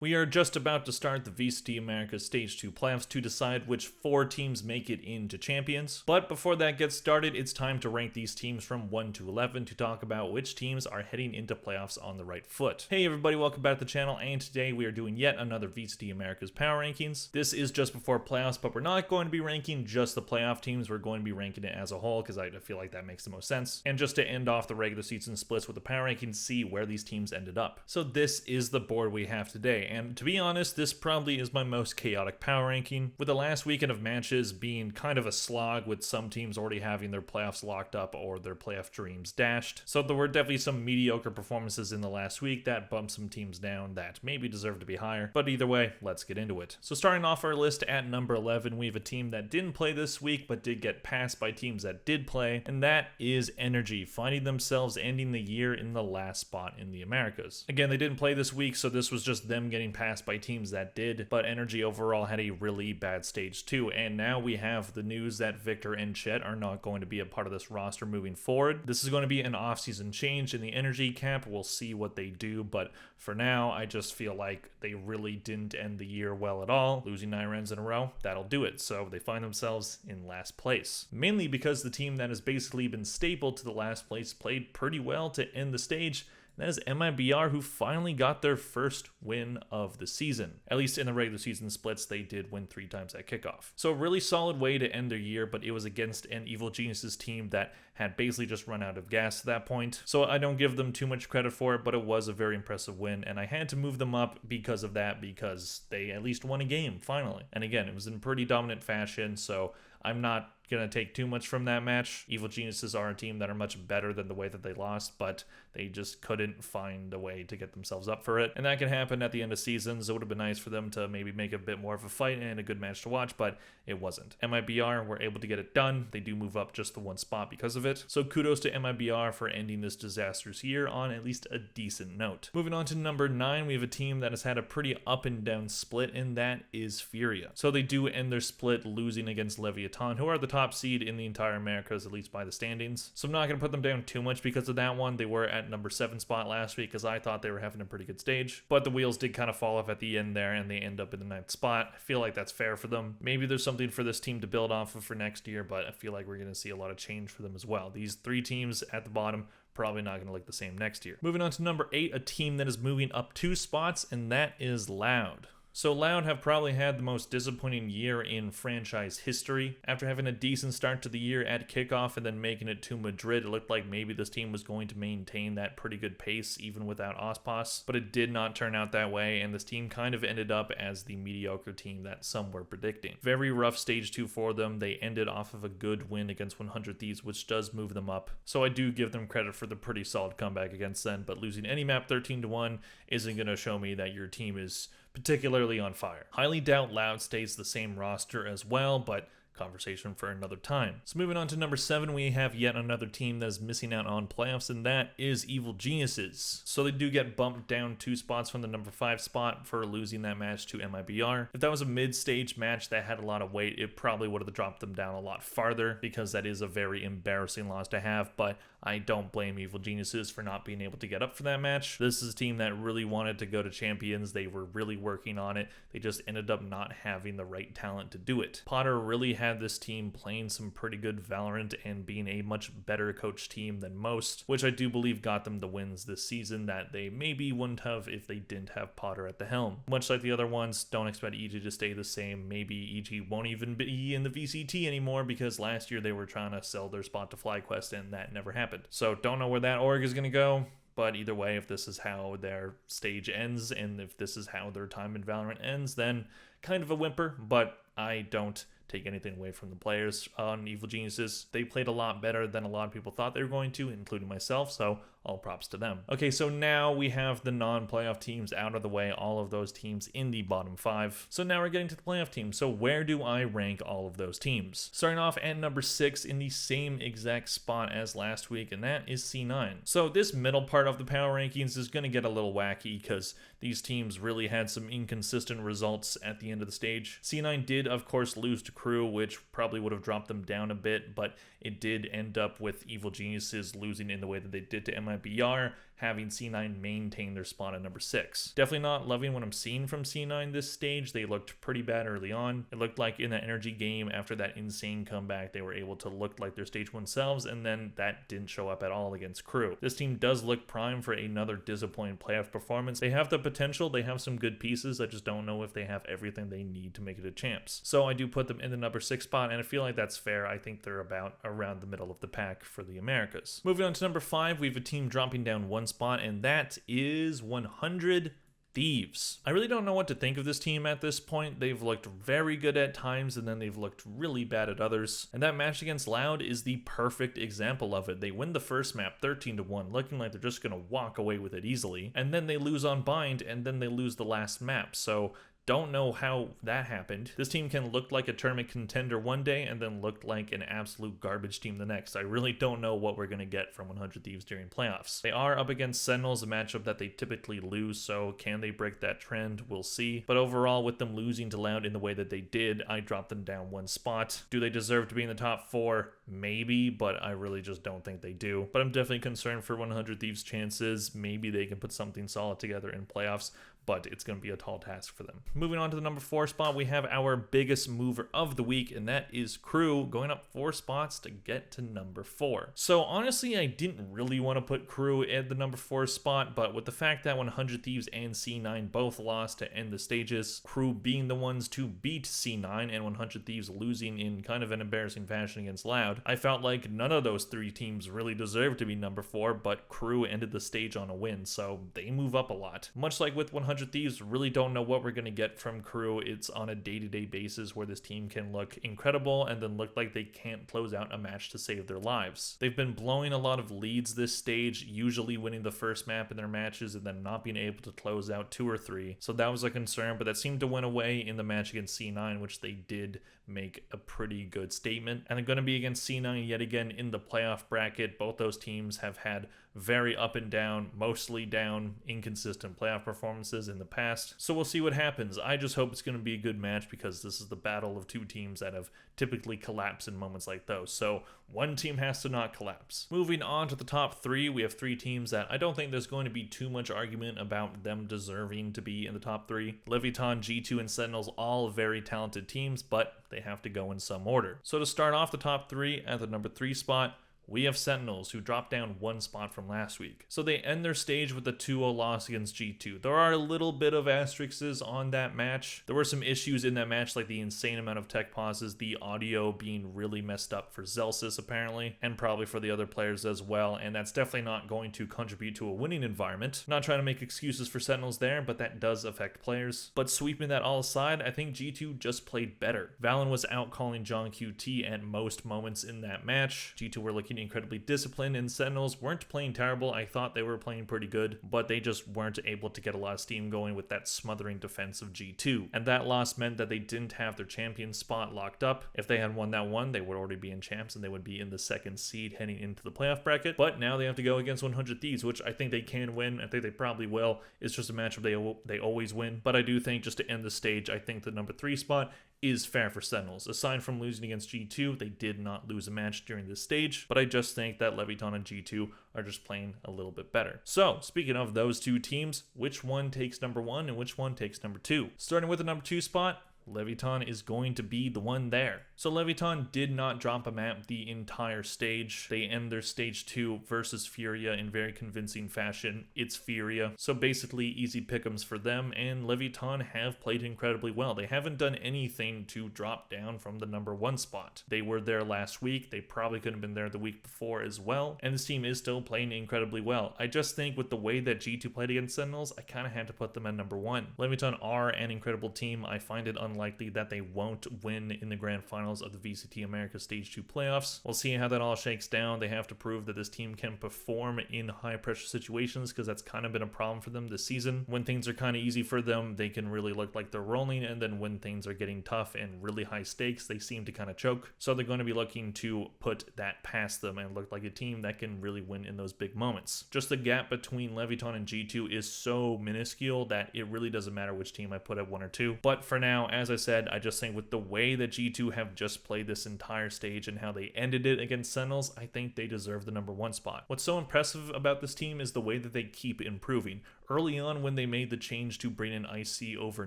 We are just about to start the VCT Americas Stage 2 playoffs to decide which 4 teams make it into champions. But before that gets started, it's time to rank these teams from 1 to 11 to talk about which teams are heading into playoffs on the right foot. Hey everybody, welcome back to the channel, and today we are doing yet another VCT Americas Power Rankings. This is just before playoffs, but we're not going to be ranking just the playoff teams, we're going to be ranking it as a whole because I feel like that makes the most sense. And just to end off the regular season splits with the Power Rankings, see where these teams ended up. So this is the board we have today. And to be honest, this probably is my most chaotic power ranking, with the last weekend of matches being kind of a slog, with some teams already having their playoffs locked up or their playoff dreams dashed. So there were definitely some mediocre performances in the last week that bumped some teams down that maybe deserve to be higher. But either way, let's get into it. So starting off our list at number 11, we have a team that didn't play this week but did get passed by teams that did play, and that is Energy, finding themselves ending the year in the last spot in the Americas. Again, they didn't play this week, so this was just them getting passed by teams that did, but Energy overall had a really bad stage too, and now we have the news that Victor and Chet are not going to be a part of this roster moving forward. This is going to be an off-season change in the Energy camp. We'll see what they do, but for now, I just feel like they really didn't end the year well at all. Losing 9 rounds in a row, that'll do it, so they find themselves in last place. Mainly because the team that has basically been stapled to the last place played pretty well to end the stage. That is MIBR, who finally got their first win of the season. At least in the regular season splits, they did win 3 times at kickoff. So a really solid way to end their year, but it was against an Evil Geniuses team that had basically just run out of gas at that point. So I don't give them too much credit for it, but it was a very impressive win, and I had to move them up because of that, because they at least won a game, finally. And again, it was in pretty dominant fashion, so I'm not going to take too much from that match. Evil Geniuses are a team that are much better than the way that they lost, but they just couldn't find a way to get themselves up for it. And that can happen at the end of seasons. It would have been nice for them to maybe make a bit more of a fight and a good match to watch, but it wasn't. MIBR were able to get it done. They do move up just the 1 spot because of it. So kudos to MIBR for ending this disastrous year on at least a decent note. Moving on to number 9, we have a team that has had a pretty up and down split, and that is Furia. So they do end their split losing against Leviathan, who are the top seed in the entire Americas, at least by the standings. So I'm not going to put them down too much because of that one. They were at number 7 spot last week because I thought they were having a pretty good stage, but the wheels did kind of fall off at the end there and they end up in the 9th spot. I feel like that's fair for them. Maybe there's something for this team to build off of for next year, but I feel like we're going to see a lot of change for them as well. These 3 teams at the bottom probably not going to look the same next year. Moving on to number 8, a team that is moving up 2 spots, and that is Loud. So Loud have probably had the most disappointing year in franchise history. After having a decent start to the year at kickoff and then making it to Madrid, it looked like maybe this team was going to maintain that pretty good pace even without Ospas, but it did not turn out that way, and this team kind of ended up as the mediocre team that some were predicting. Very rough stage 2 for them. They ended off of a good win against 100 Thieves, which does move them up. So I do give them credit for the pretty solid comeback against them, but losing any map 13-1 isn't going to show me that your team is particularly on fire. Highly doubt Loud stays the same roster as well, but conversation for another time. So moving on to number 7, we have yet another team that is missing out on playoffs, and that is Evil Geniuses. So they do get bumped down 2 spots from the number 5 spot for losing that match to MIBR. If that was a mid-stage match that had a lot of weight, it probably would have dropped them down a lot farther, because that is a very embarrassing loss to have, but I don't blame Evil Geniuses for not being able to get up for that match. This is a team that really wanted to go to champions. They were really working on it. They just ended up not having the right talent to do it. Potter really had this team playing some pretty good Valorant and being a much better coached team than most, which I do believe got them the wins this season that they maybe wouldn't have if they didn't have Potter at the helm. Much like the other ones, don't expect EG to stay the same. Maybe EG won't even be in the VCT anymore because last year they were trying to sell their spot to FlyQuest and that never happened. So don't know where that org is going to go. But either way, if this is how their stage ends and if this is how their time in Valorant ends, then kind of a whimper, but I don't take anything away from the players on Evil Geniuses. They played a lot better than a lot of people thought they were going to, including myself, so all props to them. Okay, so now we have the non-playoff teams out of the way, all of those teams in the bottom 5. So now we're getting to the playoff teams. So where do I rank all of those teams? Starting off at number 6 in the same exact spot as last week, and that is C9. So this middle part of the power rankings is going to get a little wacky because these teams really had some inconsistent results at the end of the stage. C9 did, of course, lose to Crew, which probably would have dropped them down a bit, but it did end up with Evil Geniuses losing in the way that they did to MIBR, having C9 maintain their spot at number 6. Definitely not loving what I'm seeing from C9 this stage. They looked pretty bad early on. It looked like in that energy game after that insane comeback, they were able to look like their stage 1 selves, and then that didn't show up at all against Crew. This team does look prime for another disappointing playoff performance. They have the potential, they have some good pieces. I just don't know if they have everything they need to make it a champs. So I do put them in the number 6 spot, and I feel like that's fair. I think they're about around the middle of the pack for the Americas. Moving on to number 5, we have a team dropping down 1 spot, and that is 100 Thieves. I really don't know what to think of this team at this point. They've looked very good at times, and then they've looked really bad at others. And that match against Loud is the perfect example of it. They win the first map 13-1, looking like they're just going to walk away with it easily. And then they lose on Bind, and then they lose the last map. So don't know how that happened. This team can look like a tournament contender one day and then look like an absolute garbage team the next. I really don't know what we're going to get from 100 Thieves during playoffs. They are up against Sentinels, a matchup that they typically lose, so can they break that trend? We'll see. But overall, with them losing to Loud in the way that they did, I dropped them down 1 spot. Do they deserve to be in the top 4? Maybe, but I really just don't think they do. But I'm definitely concerned for 100 Thieves' chances. Maybe they can put something solid together in playoffs, but it's going to be a tall task for them. Moving on to the number 4 spot, we have our biggest mover of the week, and that is Crew, going up 4 spots to get to number 4. So honestly, I didn't really want to put Crew at the number 4 spot, but with the fact that 100 Thieves and C9 both lost to end the stages, Crew being the ones to beat C9 and 100 Thieves losing in kind of an embarrassing fashion against Loud, I felt like none of those 3 teams really deserved to be number 4, but Crew ended the stage on a win, so they move up a lot. Much like with 100 Thieves, really don't know what we're going to get from Crew. It's on a day-to-day basis where this team can look incredible and then look like they can't close out a match to save their lives. They've been blowing a lot of leads this stage, usually winning the first map in their matches and then not being able to close out 2 or 3. So that was a concern, but that seemed to win away in the match against C9, which they did make a pretty good statement. And they're going to be against C9 yet again in the playoff bracket. Both those teams have had very up and down, mostly down, inconsistent playoff performances in the past. So we'll see what happens. I just hope it's going to be a good match because this is the battle of 2 teams that have typically collapsed in moments like those. So one team has to not collapse. Moving on to the top 3, we have 3 teams that I don't think there's going to be too much argument about them deserving to be in the top 3. Leviton, G2, and Sentinels, all very talented teams, but they have to go in some order. So to start off the top 3, at the number 3 spot, we have Sentinels, who dropped down 1 spot from last week. So they end their stage with a 2-0 loss against G2. There are a little bit of asterisks on that match. There were some issues in that match, like the insane amount of tech pauses, the audio being really messed up for Zelsis apparently, and probably for the other players as well, and that's definitely not going to contribute to a winning environment. Not trying to make excuses for Sentinels there, but that does affect players. But sweeping that all aside, I think G2 just played better. Valen was out calling John QT at most moments in that match. G2 were looking incredibly disciplined, and Sentinels weren't playing terrible. I thought they were playing pretty good, but they just weren't able to get a lot of steam going with that smothering defense of G2. And that loss meant that they didn't have their champion spot locked up. If they had won that one, they would already be in champs and they would be in the 2nd seed heading into the playoff bracket. But now they have to go against 100 Thieves, which I think they can win. I think they probably will. It's just a matchup they always win. But I do think, just to end the stage, I think the number 3 spot is fair for Sentinels. Aside from losing against G2, they did not lose a match during this stage, but I just think that Leviton and G2 are just playing a little bit better. So, speaking of those 2 teams, which one takes number 1 and which one takes number 2? Starting with the number 2 spot, Leviton is going to be the one there. So Leviton did not drop a map the entire stage. They end their stage 2 versus Furia in very convincing fashion. It's Furia, so basically easy pick'ems for them, and Leviton have played incredibly well. They haven't done anything to drop down from the number 1 spot. They were there last week. They probably could have been there the week before as well, and this team is still playing incredibly well. I just think with the way that G2 played against Sentinels, I kind of had to put them at number 1. Leviton are an incredible team. I find it unlikely that they won't win in the grand finals of the VCT Americas Stage 2 playoffs. We'll see how that all shakes down. They have to prove that this team can perform in high pressure situations, because that's kind of been a problem for them this season. When things are kind of easy for them, they can really look like they're rolling, and then when things are getting tough and really high stakes, they seem to kind of choke. So they're going to be looking to put that past them and look like a team that can really win in those big moments. Just the gap between Leviton and G2 is so minuscule that it really doesn't matter which team I put at 1 or 2. But for now, as I said, I just think with the way that G2 have just played this entire stage and how they ended it against Sentinels, I think they deserve the number 1 spot. What's so impressive about this team is the way that they keep improving. Early on, when they made the change to bring in Icy over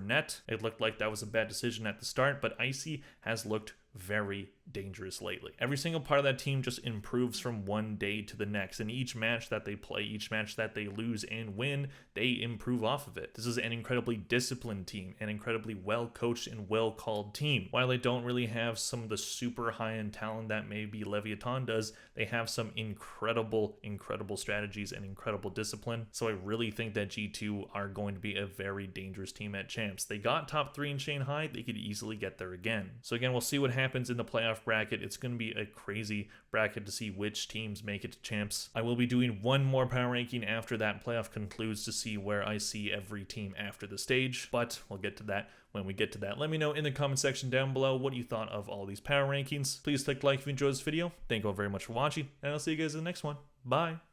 Net, it looked like that was a bad decision at the start, but Icy has looked very dangerous lately. Every single part of that team just improves from one day to the next, and each match that they play, each match that they lose and win, they improve off of it. This is an incredibly disciplined team, an incredibly well coached and well called team. While they don't really have some of the super high-end talent that maybe Leviathan does, they have some incredible strategies and incredible discipline. So I really think that G2 are going to be a very dangerous team at Champs. They got top 3 in Shanghai, they could easily get there again. So again, we'll see what happens in the playoff bracket. It's going to be a crazy bracket to see which teams make it to Champs. I will be doing one more power ranking after that playoff concludes to see where I see every team after the stage, but we'll get to that when we get to that. Let me know in the comment section down below what you thought of all these power rankings. Please click like if you enjoyed this video. Thank you all very much for watching, and I'll see you guys in the next one. Bye.